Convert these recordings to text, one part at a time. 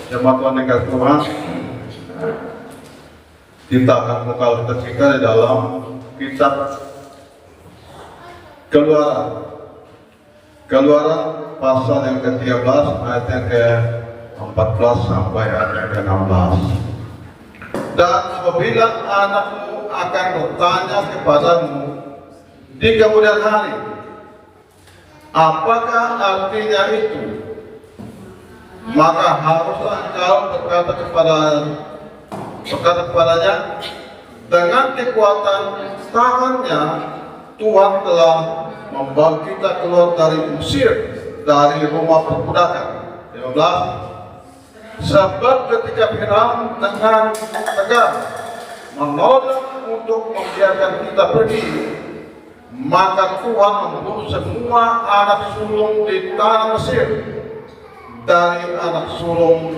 Jemaat Tuhan yang kasih Tuhan, kita akan buka kita di dalam kitab Keluaran pasal yang ke-13 ayat yang ke-14 sampai ayat yang ke-16. Dan apabila anakmu akan bertanya kepadamu di kemudian hari, apakah artinya itu? Maka haruslah engkau berkata kepadanya, dengan kekuatan tangannya Tuhan telah membawa kita keluar dari Mesir, dari rumah perbudakan. 15. Sebab ketika Firaun dengan tegar menolak untuk membiarkan kita pergi, maka Tuhan membunuh semua anak sulung di tanah Mesir, dari anak sulung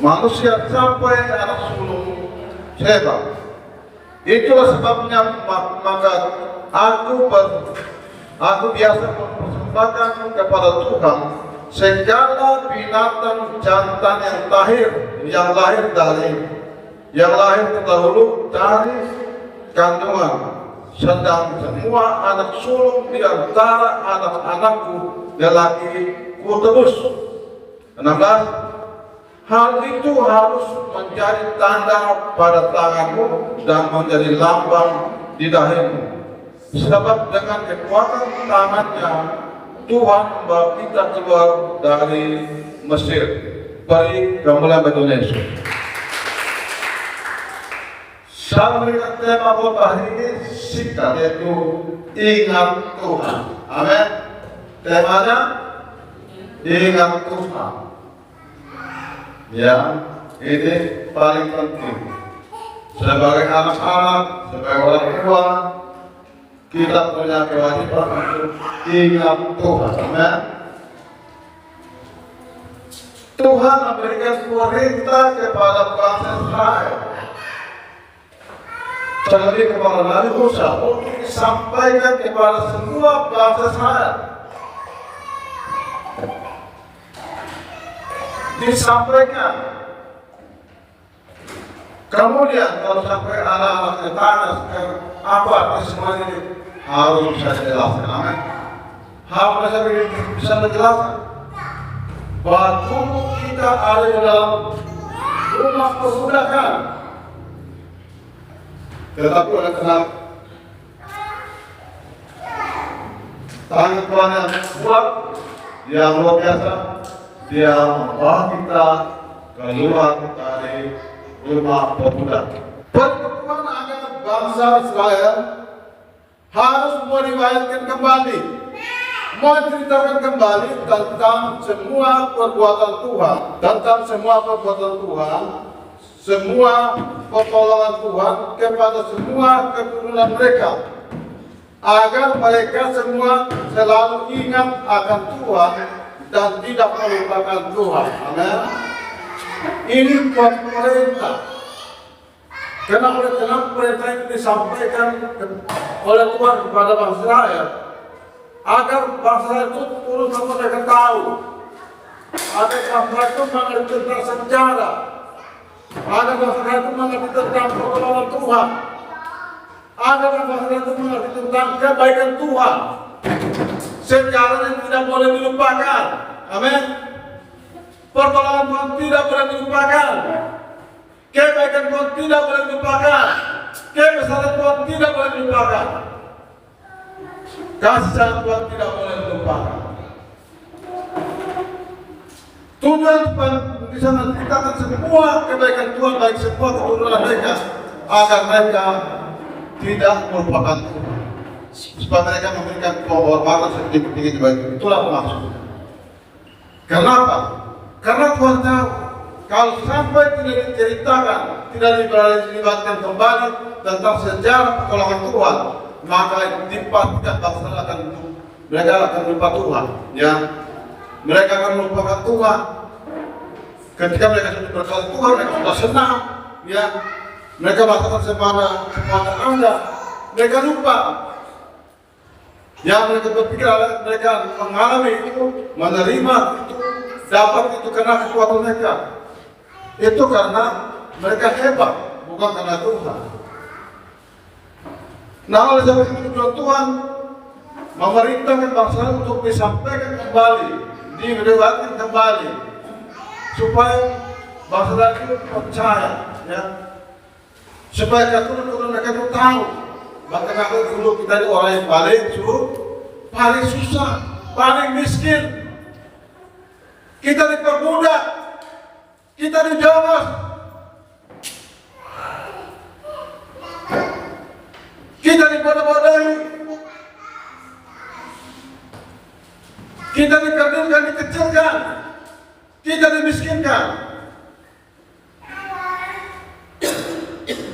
manusia sampai anak sulung Sheba. Itulah sebabnya maka aku biasa mempersembahkan kepada Tuhan segala binatang jantan yang lahir terdahulu dari kandungan, sedang semua anak sulung di antara anak-anakku lelaki ku tebus. 16. Hal itu harus menjadi tanda pada tanganmu dan menjadi lambang di dahimu, sebab dengan kekuatan tangannya Tuhan membawa kita keluar dari Mesir. Baik, kemuliaan bagi Yesus. Saya memberikan tema buat hari ini singkat, yaitu ingat Tuhan. Amin. Temanya ingat Tuhan. Ya, ini paling penting. Sebagai anak-anak, sebagai orang tua, kita punya kewajiban untuk ingat Tuhan. Amin. Tuhan memberikan perintah kepada bangsa Israel, terlebih kepada Nabi Musa, untuk disampaikan kepada semua bangsa Israel. Disampaikan. Kemudian kalau sampai anak-anak yang tanya apa semua ini harus bisa dijelaskan. Amin. Harus bisa menjelaskan bahwa tubuh kita ada di dalam rumah perbudakan. Tetapi oleh karena tangan Tuhan yang kuat, yang luar biasa, Dia membawa kita keluar dari rumah perbudakan. Pertemuan agar bangsa Israel harus menceritakan kembali tentang semua perbuatan Tuhan, semua pertolongan Tuhan kepada semua keturunan mereka, agar mereka semua selalu ingat akan Tuhan dan tidak melupakan Tuhan. Amin. Ini buat perintah. Kenapa perintah ini disampaikan oleh Tuhan kepada bangsa Israel, agar bangsa itu turut mereka tahu, agar bangsa itu mengerti tentang sejarah, agar bangsa itu mengerti tentang pertolongan Tuhan, agar bangsa itu mengerti tentang kebaikan Tuhan. Sejarah yang tidak boleh dilupakan. Amin. Pertolongan Tuhan tidak boleh dilupakan. Kebaikan Tuhan tidak boleh dilupakan. Kebesaran Tuhan tidak boleh dilupakan. Kasih sayang Tuhan tidak boleh dilupakan. Tujuan bisa menceritakan semua kebaikan Tuhan bagi semua keturunan mereka, agar mereka tidak melupakan Tuhan, supaya mereka memberikan penghormatan setinggi-tinggi bagi Tuhan. Itulah maksudnya. Kenapa? Karena Tuhan tahu kalau sampai tidak diceritakan, tidak dilibatkan kembali tentang sejarah pertolongan Tuhan, maka dipastikan bangsa mereka akan lupa Tuhan. Ya, mereka akan melupakan Tuhan. Ketika mereka sudah berkata Tuhan, mereka sudah senang. Ya, mereka melakukan semangat Anda, mereka lupa. Yang mereka berpikir mereka mengalami itu, menerima itu, dapat itu karena kekuatan mereka. Itu karena mereka hebat, bukan karena Tuhan. Nah, oleh sebab itu Tuhan memerintahkan bangsa untuk disampaikan kembali, diriwayatkan kembali, supaya bangsa itu percaya, ya, supaya keturunan mereka itu tahu, bahkan aku dulu kita ini orang yang paling susah, paling miskin, kita diperbudak, kita dijamah, kita dibodoh-bodohi, kita dikerdilkan, dikecilkan, kita dimiskinkan.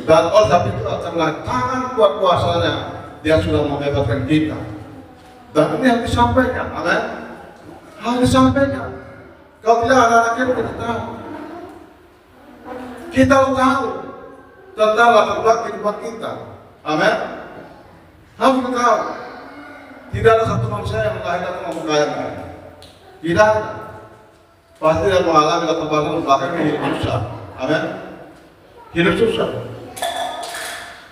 Dan oleh sebab itu adalah tangan kuat kuasanya, dia sudah membebaskan kita. Dan ini harus disampaikan, amin. Harus disampaikan. Kalau tidak anak-anak kita tidak tahu. Kita harus tahu tentang latar belakang kehidupan kita, amin. Harus kita tahu. Tidak ada satu manusia yang lahir atau memperkayakan. Tidak ada. Pasti dia mengalami latar belakang hidup susah, amin. Hidup susah.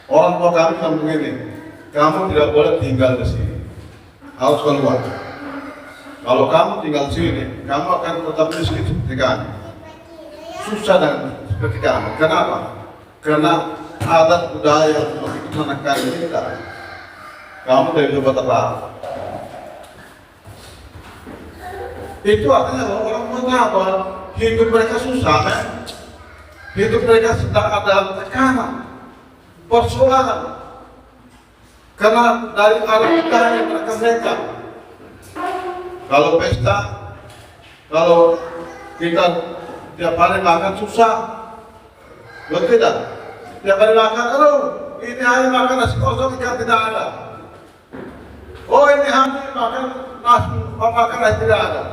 Orang tua kami bilang begini, kamu tidak boleh tinggal di sini, harus keluar. Kalau kamu tinggal di sini, kamu akan tetap miskin seperti kami, susah dan seperti kami. Kenapa? Karena adat budaya yang begitu menekan kita. Kamu tidak bisa bertahan. Itu artinya bahwa orang mengapa hidup mereka susah, hidup mereka sedang ada tekanan, persoalan, karena dari arah budaya mereka. Kalau pesta, kalau kita tiap hari makan susah, betul tidak? Tiap hari makan, ini hari makan nasi kosong ikan tidak ada. Oh, ini hari makan nasi tidak ada.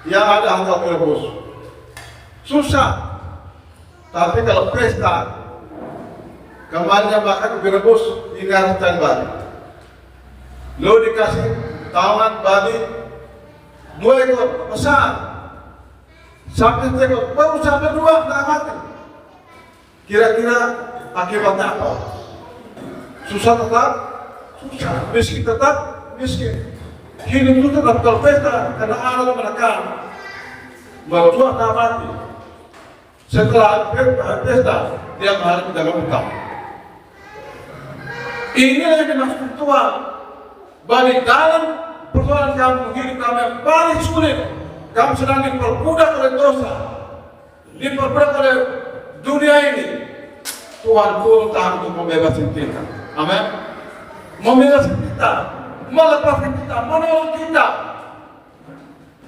Yang ada hanya rebus. Susah. Tapi kalau pesta, kemarinnya makan rebus, ini harus balik. Lo dikasih tangan babi 2 ekor besar, sampai 3 ekor, baru sampai 2 nggak mati. Kira-kira akibatnya apa? Susah tetap susah, miskin tetap miskin. Hidup itu tetap kalau pesta karena Allah menekan, baru 2 nggak mati. Setelah pesta, dia harus menjaga utang. Inilah yang dimaksud Tuhan. Balik dalam persoalan kamu, hidup kamu yang paling sulit, kamu sedang diperbudak oleh dosa, diperbudak oleh dunia ini. Tuhan turun tangan untuk membebaskan kita, amin. Membebaskan kita, melepaskan kita, menolong kita,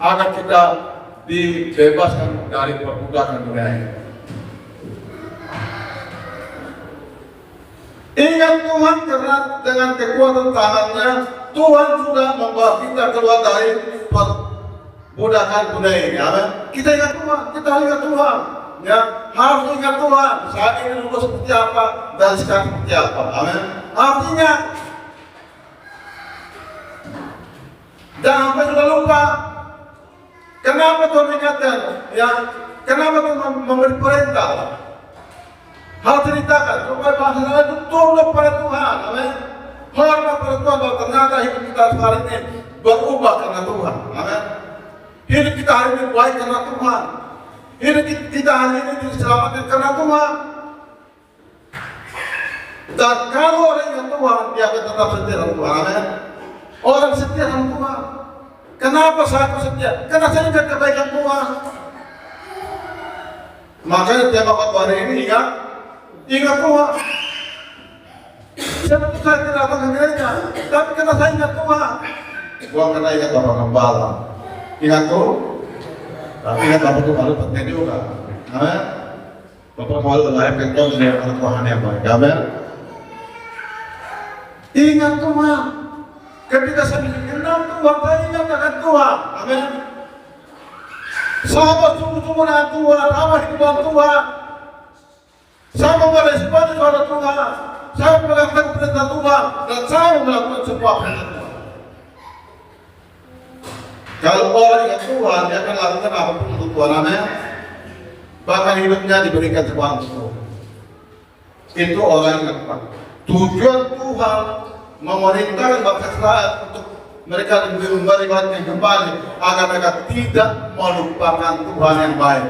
agar kita dibebaskan dari perbudakan dunia ini. Ingat Tuhan, karena dengan kekuatan tangannya Tuhan sudah membawa kita keluar dari perbudakan dunia ini, amin. Kita ingat Tuhan, kita ingat Tuhan, ya, harus ingat Tuhan. Saat ini dulu seperti apa dan sekarang seperti apa, amin. Artinya jangan sampai sudah lupa. Kenapa Tuhan ingatkan? Ya, kenapa Tuhan memberi perintah? Harus ceritakan supaya bangsa itu tunduk pada Tuhan, amin. Hormat pada Tuhan, bahwa ternyata hidup kita sekarang ini berubah karena Tuhan, amin. Hidup kita hari ini baik karena Tuhan. Hidup kita hari ini diselamatkan karena Tuhan. Dan kalau orang ingat Tuhan, dia akan tetap setia dengan Tuhan, amin. Orang setia dengan Tuhan. Kenapa saya setia? Karena saya ingat kebaikan Tuhan. Makanya tiap waktu hari ini ingat Tuhan. Sebab saya tidak datang ke gereja, tapi karena saya ingat Tuhan. Bukan karena ingat Bapak Gembala. Ingat Tuhan. Tapi ingat Bapak Tuhan itu penting juga, amin. Bapak mau melahirkan kau sebagai anak Tuhan yang baik, amin. Ingat Tuhan. Ketika saya mengenal Tuhan, saya ingat akan Tuhan, amin. Saya bersungguh-sungguh dengan Tuhan, sama hidup dengan Tuhan. Saya meresponi kepada Tuhan, saya melakukan perintah Tuhan, dan saya melakukan semua perintah Tuhan. Kalau orang ingat Tuhan, dia akan lakukan apapun untuk Tuhan. Amin. Bahkan hidupnya diberikan sebuah Tuhan. Itu orang yang tepat. Tujuan Tuhan memerintahkan bangsa Israel untuk mereka memberikan kembali agar mereka tidak melupakan Tuhan yang baik.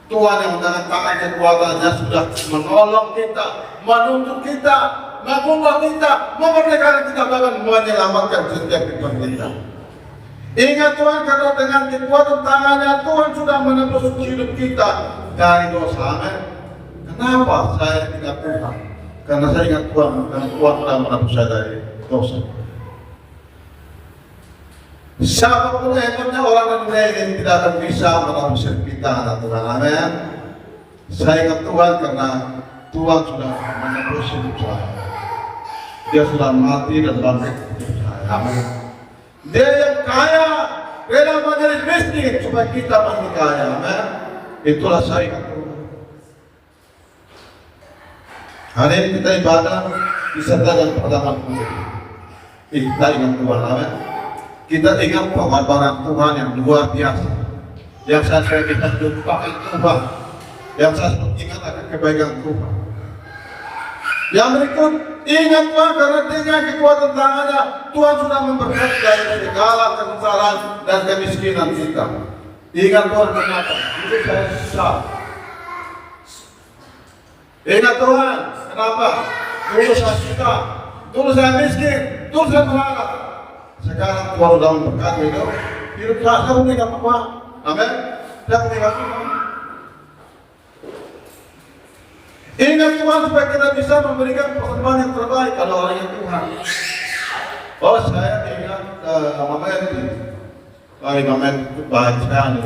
Tuhan yang dengan tangan kekuatannya sudah menolong kita, menuntut kita, mengubah kita, memerdekakan kita, bahkan menyelamatkan setiap kehidupan kita. Ingat Tuhan, karena dengan kekuatan tangannya Tuhan sudah menebus hidup kita dari dosa. Amin. Kenapa saya ingat Tuhan? Karena saya ingat Tuhan, karena Tuhan telah menebus saya dari dosa. Siapapun hebatnya orang dunia ini tidak akan bisa menebus kita, anak Tuhan. Amin. Saya ingat Tuhan karena Tuhan sudah menebus hidup saya. Dia sudah mati dan bangkit hidup saya. Amin. Dia yang kaya rela menjadi miskin supaya kita menjadi kaya. Amin. Itulah saya ingat Tuhan. Hari ini kita ibadah disertai pertama kita ingat Tuhan. Amin. Kita ingat pengorbanan Tuhan yang luar biasa. Yang saya kita lupakan Tuhan. Yang saya ingat akan kebaikan Tuhan. Yang berikut, ingat Tuhan karena dengan kekuatan tangannya Tuhan sudah memberkati dari segala kesengsaraan dan kemiskinan kita. Ingat Tuhan kenapa? Itu saya susah. Ingat Tuhan kenapa? Dulu saya susah, dulu saya miskin, dulu saya melarat. Sekarang Tuhan sudah memberkati hidup saya meninggal Tuhan. Amin. Saya meninggal Tuhan. Ingat Tuhan supaya kita bisa memberikan persembahan yang terbaik kalau orangnya Tuhan. Oh, saya ingat Mama Menti. Mama Menti itu baik sekali.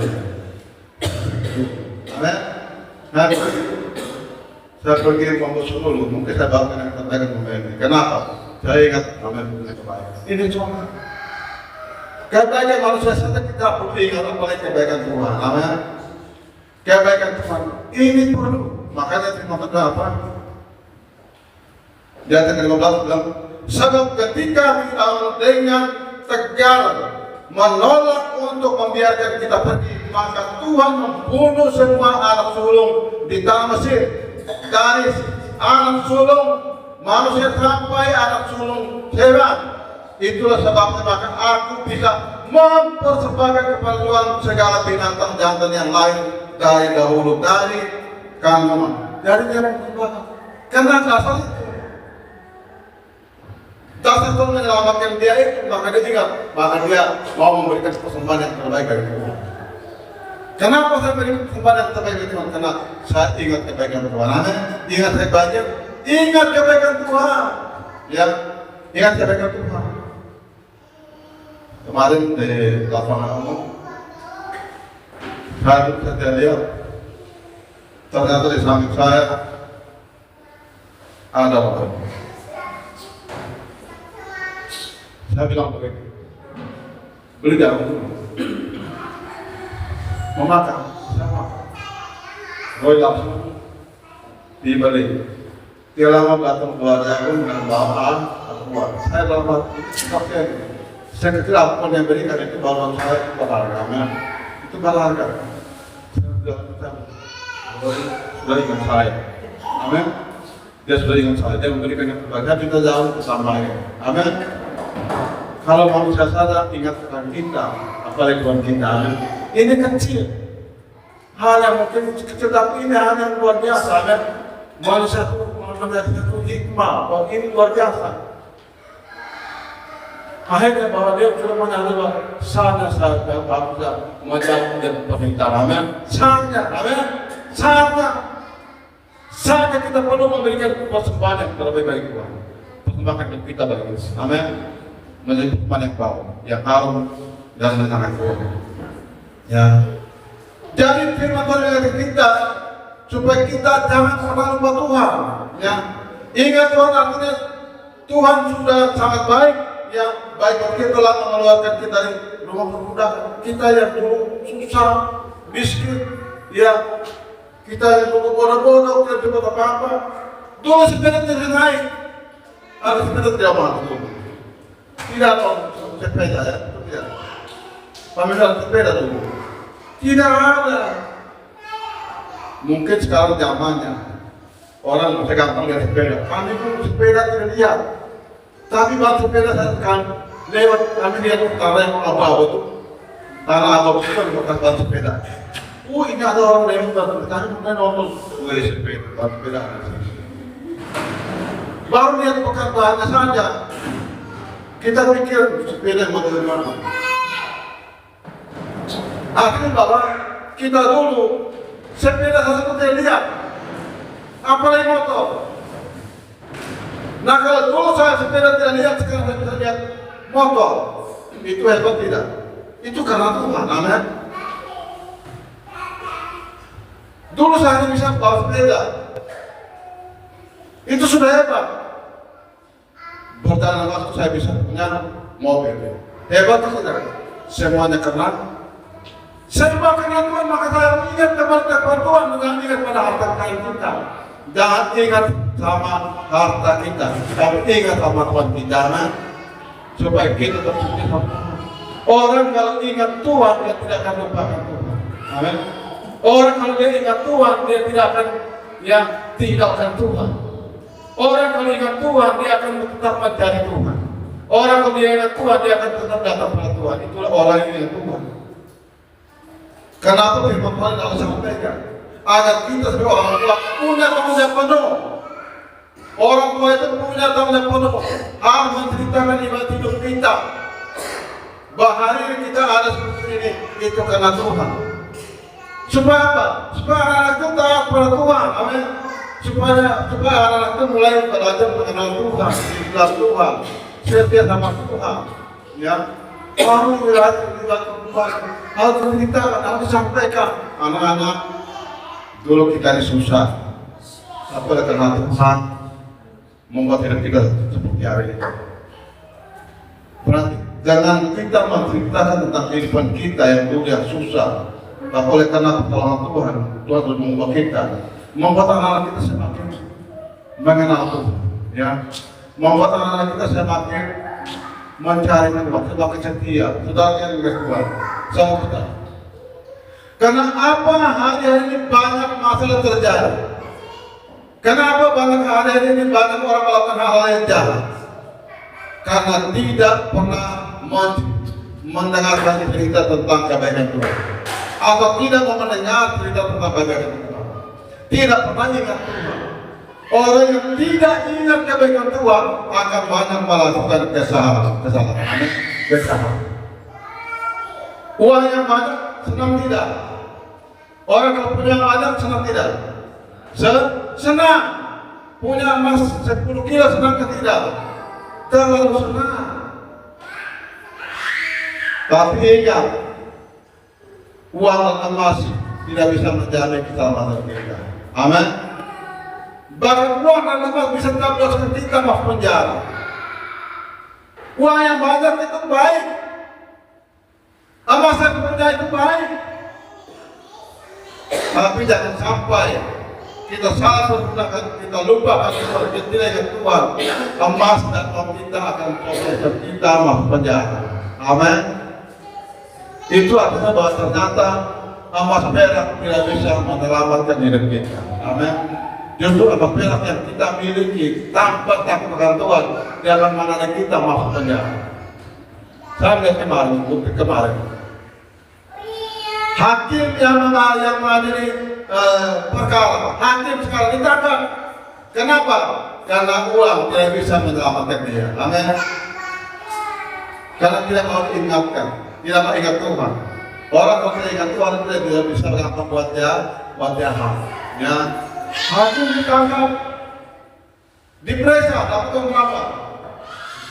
Amin. Saya pergi membos dulu, mungkin saya bangun yang terbaik Mama Menti. Kenapa? Saya ingat Mama Menti itu baik. Ini cuma kebaikan manusia saja kita perlu ingat apalagi kebaikan Tuhan. Amin. Kebaikan Tuhan ini perlu. Makanya terima apa? Di ayat 15 bilang, sebab ketika kita dengan tegar menolak untuk membiarkan kita pergi, maka Tuhan membunuh semua anak sulung di tanah Mesir, dari anak sulung manusia sampai anak sulung hewan. Itulah sebabnya maka aku bisa mempersembahkan kepada Tuhan segala binatang jantan yang lain dari dahulu, dari kandungan, dari jalan belakang. Karena dasar itu, dasar itu menyelamatkan dia itu, maka dia ingat, maka dia mau memberikan persembahan yang terbaik dari Tuhan. Kenapa saya berikan persembahan yang terbaik dari Tuhan? Karena saya ingat kebaikan Tuhan. Amin. Ingat hebatnya, ingat kebaikan Tuhan. Ya, ingat kebaikan Tuhan. Kemarin di lapangan umum, saya lihat, ternyata di samping saya ada orang. Saya bilang begini, beli garam dulu, mau makan, saya makan. Roy langsung dibeli. Dia lama datang keluar jagung dengan bawaan keluar. Saya lama pakai. Saya kira apa yang berikan itu bawaan saya itu berharga. Itu berharga. Saya bilang sudah ingat saya. Amin. Dia sudah ingat saya. Dia memberikan yang terbaik. Kita jauh bersamanya. Amin. Kalau manusia saja ingat Tuhan kita, apalagi Tuhan kita. Amin. Ini kecil. Hal yang mungkin kecil, tapi ini hal yang luar biasa. Amin. Manusia itu hikmah. Bahwa ini luar biasa. Akhirnya bahwa dia sudah menyadari bahwa sana saya bangsa menjadi dan permintaan. Amin. Sana. Amin. Saatnya kita perlu memberikan persembahan yang terlebih baik Tuhan. Persembahkan kita bagi Yesus. Amin. Menjadi persembahan yang bau, yang harum dan menyenangkan Tuhan. Ya. Jadi firman Tuhan yang kita supaya kita jangan pernah lupa Tuhan. Ya. Ingat Tuhan artinya Tuhan sudah sangat baik. Ya, baik bagi kita telah mengeluarkan kita dari rumah perbudakan. Kita yang dulu susah, miskin, ya. Kita yang dulu bodoh-bodoh, tidak dapat apa-apa. Dulu sepeda tidak naik, ada sepeda tidak mampu. Tidak tahu sepeda ya, tidak. pemilihan sepeda dulu. Tidak ada. Mungkin sekarang zamannya orang bisa gampang lihat sepeda. Kami pun sepeda tidak lihat. Tapi bang sepeda saya kan lewat kami lihat tanah yang abu-abu itu. Tanah abu-abu itu kan bekas ban sepeda. Ini ada orang lewat ban sepeda. Kami pun nonton sepeda, ban sepeda. Baru lihat bekas bannya saja. Kita pikir sepeda mau dari mana? Akhirnya bahwa kita dulu sepeda saja tidak lihat, apalagi motor. Nah kalau dulu saya sepeda tidak lihat, sekarang saya bisa lihat motor. Itu hebat tidak? Itu karena Tuhan, amin. Dulu saya hanya bisa bawa sepeda, itu sudah hebat. Berjalan waktu saya bisa punya mobil, hebat tidak? Semuanya karena serba karena Tuhan, maka saya ingat kepada Tuhan, bukan ingat pada harta kekayaan kita. Jangan ingat sama harta kita, tapi ingat sama Tuhan kita, supaya kita tersuci sama Tuhan. Orang kalau ingat Tuhan, dia tidak akan lupakan Tuhan. Amin. Orang kalau dia ingat Tuhan, dia tidak akan tinggalkan Tuhan. Orang kalau ingat Tuhan, dia akan tetap mencari Tuhan. Orang kalau dia ingat Tuhan, dia akan tetap datang pada Tuhan. Itulah orang yang ingat Tuhan. Kenapa firman Tuhan Allah sampaikan agar kita sebagai orang tua punya tanggung jawab penuh. Orang tua itu punya tanggung jawab penuh, harus menceritakan ibadah hidup kita. Bahwa hari ini kita ada seperti ini, itu karena Tuhan. Supaya apa? Supaya anak-anak itu taat pada Tuhan, amin. Supaya anak-anak itu mulai belajar mengenal Tuhan, ikhlas Tuhan, setia sama Tuhan, ya. Baru belajar Tuhan, harus diceritakan, harus disampaikan. Anak-anak, dulu kita ini susah, apalagi karena Tuhan membuat hidup kita seperti hari ini. Berarti jangan kita menceritakan tentang kehidupan kita yang dulu yang susah, apalagi karena pertolongan Tuhan. Tuhan sudah mengubah kita, membuat anak-anak kita semakin mengenal Tuhan, ya. Membuat anak-anak kita semakin mencari Tuhan, semakin setia. Saudara yang Tuhan, sama kita. Karena apa hari-hari ini banyak masalah terjadi? Kenapa banyak hari-hari ini banyak orang melakukan hal-hal yang jahat? Karena tidak pernah mendengarkan cerita tentang kebaikan Tuhan, atau tidak mau mendengar cerita tentang kebaikan Tuhan. Tidak pernah ingat Tuhan. Orang yang tidak ingat kebaikan Tuhan akan banyak melakukan kesalahan. Uang yang banyak senang tidak? Orang kalau punya banyak senang tidak? Senang. Punya emas 10 kilo senang tidak? Terlalu senang. Tapi ingat, uang dan emas tidak bisa menjamin keselamatan kita. Amin. Bahkan uang dan emas bisa menyebabkan kita masuk penjara. Uang yang banyak itu baik, emas yang punya itu baik. Tapi jangan sampai kita salah menggunakan, kita lupa kalau kita tidak ingat Tuhan, emas dan uang kita akan membuat kita masuk penjara. Amin. Itu artinya bahwa ternyata emas perak tidak bisa menyelamatkan hidup kita. Amin. Justru emas perak yang kita miliki tanpa takut akan Tuhan, dia akan menarik kita masuk penjara. Saya lihat kemarin, bukti kemarin, hakim yang mengadili perkara, hakim sekarang ditangkap. Kenapa? Karena uang tidak bisa menyelamatkan dia. Amin. Karena tidak mau diingatkan, tidak mau ingat Tuhan. Orang kalau tidak ingat Tuhan tidak bisa membuat dia hal. Ya, hakim ditangkap, diperiksa, dapat uang berapa?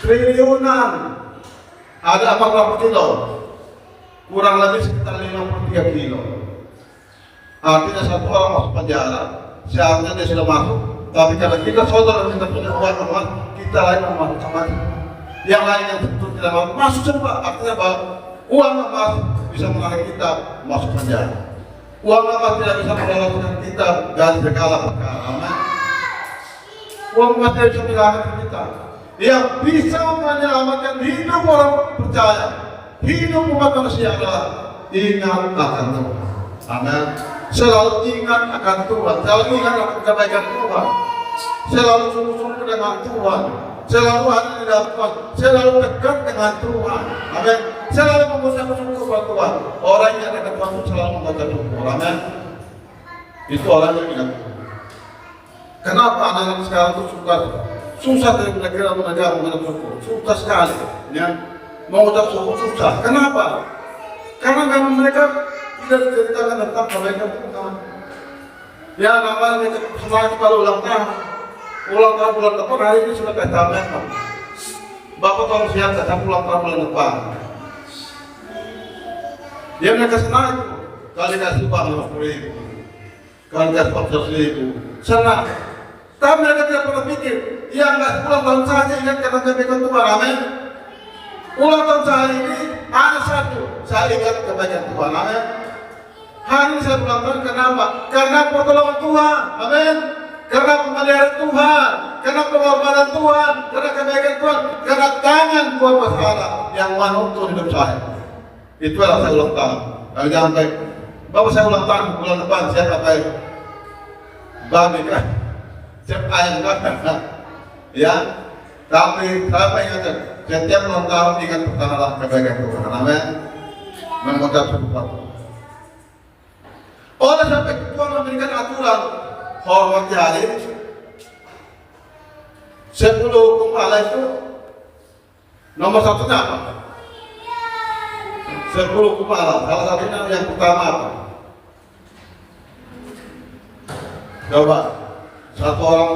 Triliunan. Ada 40 kilo, kurang lebih sekitar 53 kilo. Artinya satu orang masuk penjara, seharusnya dia sudah masuk. Tapi karena kita saudara kita punya uang, kita lain masuk sama yang lain yang tentu tidak masuk semua. Artinya bahwa uang emas bisa menarik kita masuk penjara. Uang emas tidak bisa menyelamatkan kita dari segala perkara. Uang emas tidak bisa menyelamatkan kita. Yang bisa menyelamatkan hidup orang percaya hidup umat manusia adalah ingat akan Tuhan. Amin. Selalu ingat akan Tuhan, selalu ingat akan kebaikan Tuhan, selalu sungguh-sungguh dengan Tuhan, selalu ada di dalam Tuhan, selalu dekat dengan Tuhan. Amin. Selalu mengucap syukur kepada Tuhan. Orang yang dekat Tuhan selalu mengucap syukur. Amin. Itu orang yang ingat. Kenapa anak-anak sekarang itu susah dari negara mengucap syukur? Susah sekali. Ya. Mengucap syukur susah. Kenapa? Karena memang mereka tidak diceritakan tentang kebaikan Tuhan. Ya, namanya semangat kalau ulang tahun bulan depan, hari ini sudah testament. Bapak kalau siap saya ulang tahun bulan depan. Dia mereka senang itu. Kali kasih uang 50.000, kali kasih uang 100.000, senang. Tapi mereka tidak pernah pikir, ya nggak ulang tahun saja ingat karena kebaikan Tuhan. Amin. Ulang tahun saya ini hanya satu, saya ingat kebaikan Tuhan. Amin. Hari ini saya ulang tahun kenapa? Karena pertolongan Tuhan. Amin. Karena pemeliharaan Tuhan, karena pengorbanan Tuhan, karena kebaikan Tuhan, karena tangan Tuhan besar yang menuntun hidup saya. Itu adalah saya ulang tahun. Kalau jangan baik, bapak saya ulang tahun bulan depan, siapa baik? Babi kan? Siapa ayam kan? Ya, tapi saya ingatkan, setiap ulang tahun ingat pertama kebaikan Tuhan. Amin. Mengucap syukur. Oleh sampai Tuhan memberikan aturan hormati hari 10 hukum Allah itu nomor satunya apa? 10 hukum Allah. Salah satunya yang pertama apa? Coba satu orang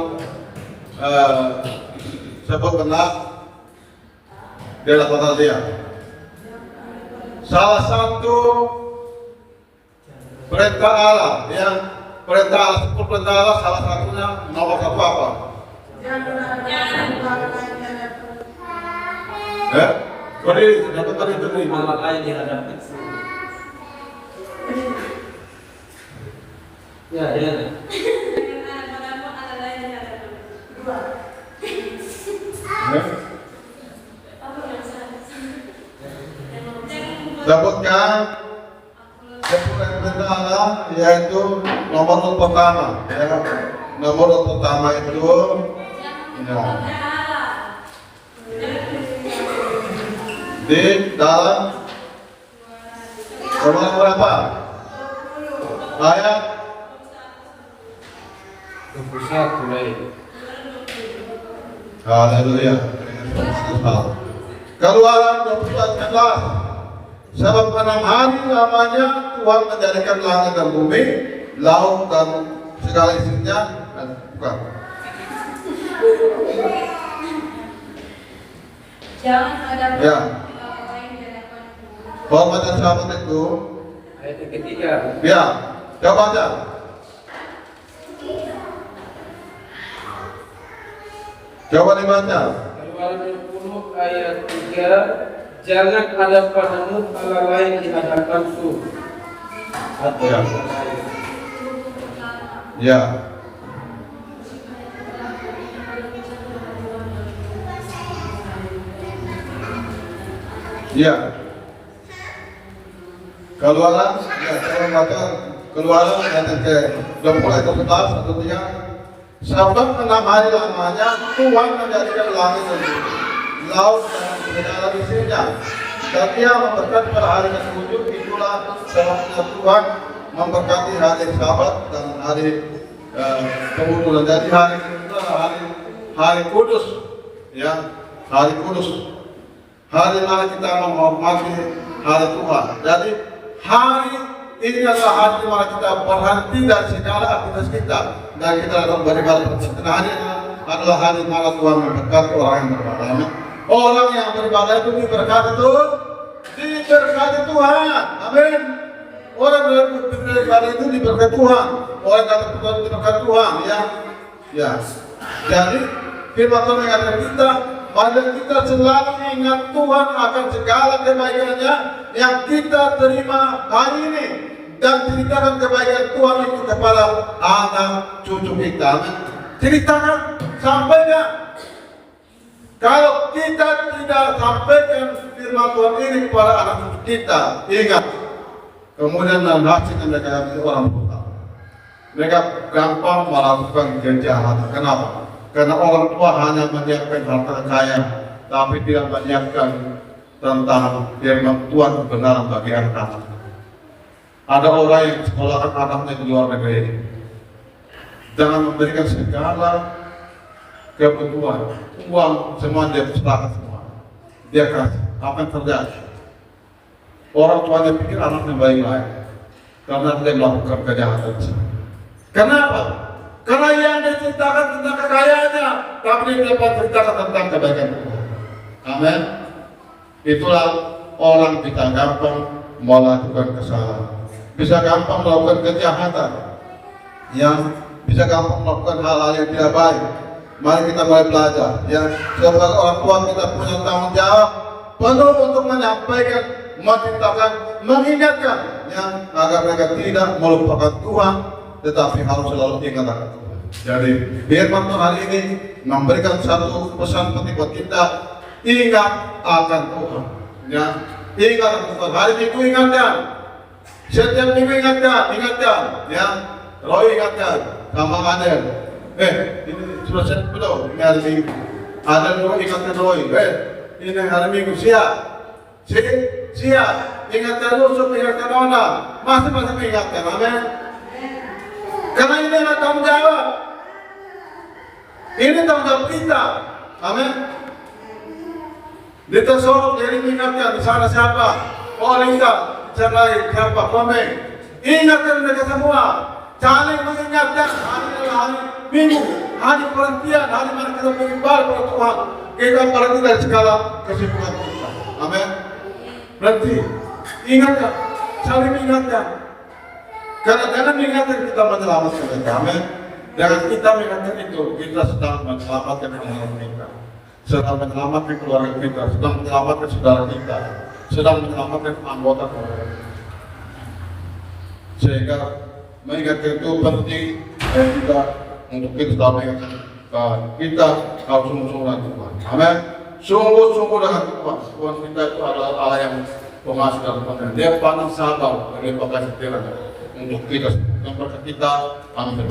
sebut benar dia lakukan dia. Salah satu perintah Allah yang perintah Allah, 10 perintah Allah, salah satunya nomor satu apa? Tadi Muhammad lain di hadapan. Ya, ya. Sebutkan 10 perintah Allah, yaitu nomor pertama. Ya. Nomor pertama itu ya. Di dalam nomor berapa? Ayat 21 lain. Haleluya. Keluaran 21:11. Sebab 6 hari lamanya Tuhan menjadikan langit dan bumi, laut dan segala isinya. Bukan. Jangan ada Ya. lain di hadapan. Hormatan sahabat itu. Ayat yang ketiga. Ya. Coba aja. Coba dibaca. Keluaran 20 ayat 3. Jangan ada padamu Allah lain di hadapanku. Atau Ya. yang lain. Ya. Ya. Keluaran, ya, saya baca Keluaran ayat ke 20 ayat 11 atau 3. Sebab 6 hari lamanya Tuhan menjadikan langit dan bumi, laut dan segala isinya, dan Dia memberkati pada hari ke-7. Itulah sebabnya Tuhan memberkati hari Sabat dan hari kemudian. Jadi hari itu hari kudus, ya, hari kudus. Hari mana kita menghormati hari Tuhan. Jadi hari ini adalah hari di mana kita berhenti dari segala aktivitas kita dan kita akan beribadah. Karena hari ini adalah hari di mana Tuhan memberkati orang yang beribadah. Orang yang beribadah itu diberkati Tuhan, diberkati Tuhan. Amin. Orang yang beribadah itu diberkati Tuhan. Orang yang beribadah diberkati Tuhan. Ya. Jadi firman Tuhan mengatakan kita, pada kita selalu ingat Tuhan akan segala kebaikannya yang kita terima hari ini, dan ceritakan kebaikan Tuhan itu kepada anak cucu kita. Ceritakan, sampaikan. Kalau kita tidak sampaikan firman Tuhan ini kepada anak kita, ingat, kemudian hasilnya mereka itu orang brutal. Mereka gampang melakukan kejahatan. Kenapa? Karena orang tua hanya menyiapkan harta kekayaan, tapi tidak menyiapkan tentang firman Tuhan kebenaran bagi anak-anak. Ada orang yang sekolahkan anaknya di luar negeri, jangan memberikan segala kebutuhan, uang, semua dia serahkan semua. Dia kasih, apa yang terjadi? Orang tuanya pikir anaknya baik-baik, karena dia melakukan kejahatan. Kenapa? Karena yang diceritakan tentang kekayaannya, tapi dia dapat ceritakan tentang kebaikan Tuhan. Amin. Itulah orang kita gampang melakukan kesalahan, bisa gampang melakukan kejahatan, yang bisa gampang melakukan hal-hal yang tidak baik. Mari kita mulai belajar. Ya, sebagai orang tua kita punya tanggung jawab penuh untuk menyampaikan, menceritakan, mengingatkan, ya, agar mereka tidak melupakan Tuhan, tetapi harus selalu ingat akan Tuhan. Jadi, firman Tuhan hari ini memberikan satu pesan penting buat kita, ingat akan Tuhan. Ya, ingat akan Tuhan. Hari Minggu ingatkan, setiap minggu ingatkan, ya. Roy ingatkan, sama Adel. Ini sudah saya belum, ini hari Minggu. Adel Roy ingatkan Roy. Ini hari Minggu, siap. Ingatkan Yusuf, ingatkan Ona. Masing-masing ingatkan, amin. Karena ini adalah tanggung jawab. Ini tanggung jawab kita, amin. Di Tesorok jadi ingatkan, di sana siapa? Oh Lisa, di sana siapa? Komen. Ingatkan mereka semua. Saling mengingatkan, hari adalah hari Minggu, hari perhentian, hari mana kita beribadah kepada Tuhan. Kita berhenti dari segala kesibukan kita. Amin. Berhenti, ingatkan, saling mengingatkan. Karena dengan mengingatkan kita menyelamatkan mereka. Amin. Dengan kita mengingatkan itu, kita sedang menyelamatkan keluarga kita, sedang menyelamatkan keluarga kita, sedang menyelamatkan saudara kita, sedang menyelamatkan anggota keluarga kita. Sehingga mengingatkan itu penting, dan kita untuk kita selalu mengingatkan kita harus sungguh-sungguh dengan Tuhan. Amin. Sungguh-sungguh dengan Tuhan. Tuhan kita itu adalah Allah yang pengasih dan pengasih. Dia pandang sabar dan dia pakai setiranya untuk kita, yang berkat kita. Amin.